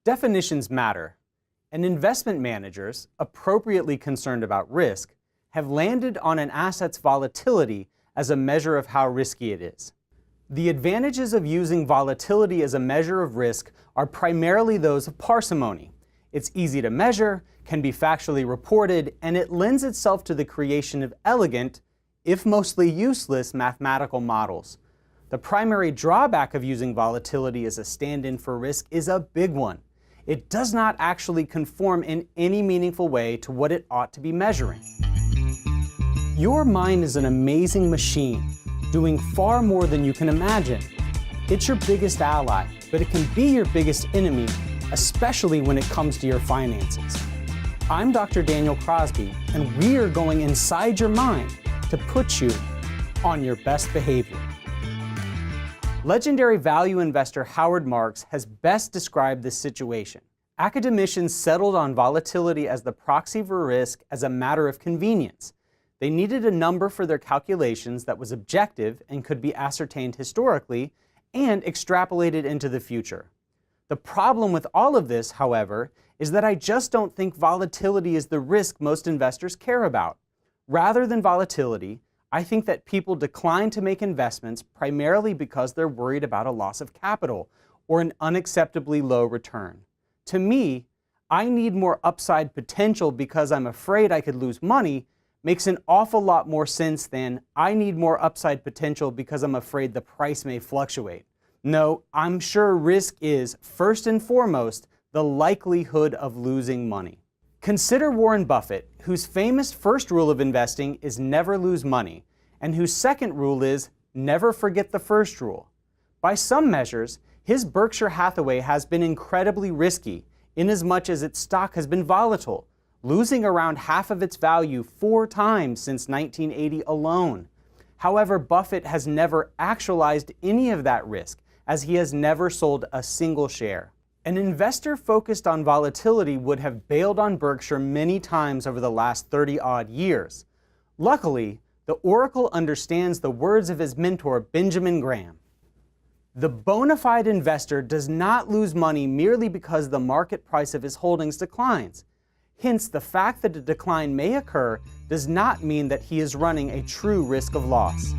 Definitions matter, and investment managers, appropriately concerned about risk, have landed on an asset's volatility as a measure of how risky it is. The advantages of using volatility as a measure of risk are primarily those of parsimony. It's easy to measure, can be factually reported, and it lends itself to the creation of elegant, if mostly useless, mathematical models. The primary drawback of using volatility as a stand-in for risk is a big one. It does not actually conform in any meaningful way to what it ought to be measuring. Your mind is an amazing machine, doing far more than you can imagine. It's your biggest ally, but it can be your biggest enemy, especially when it comes to your finances. I'm Dr. Daniel Crosby, and we are going inside your mind to put you on your best behavior. Legendary value investor Howard Marks has best described this situation. Academicians settled on volatility as the proxy for risk as a matter of convenience. They needed a number for their calculations that was objective and could be ascertained historically and extrapolated into the future. The problem with all of this, however, is that I just don't think volatility is the risk most investors care about. Rather than volatility, I think that people decline to make investments primarily because they're worried about a loss of capital or an unacceptably low return. To me, I need more upside potential because I'm afraid I could lose money makes an awful lot more sense than I need more upside potential because I'm afraid the price may fluctuate. No, I'm sure risk is, first and foremost, the likelihood of losing money. Consider Warren Buffett, whose famous first rule of investing is never lose money, and whose second rule is never forget the first rule. By some measures, his Berkshire Hathaway has been incredibly risky, inasmuch as its stock has been volatile, losing around half of its value 4 times since 1980 alone. However, Buffett has never actualized any of that risk, as he has never sold a single share. An investor focused on volatility would have bailed on Berkshire many times over the last 30-odd years. Luckily, the Oracle understands the words of his mentor, Benjamin Graham. The bona fide investor does not lose money merely because the market price of his holdings declines. Hence, the fact that a decline may occur does not mean that he is running a true risk of loss.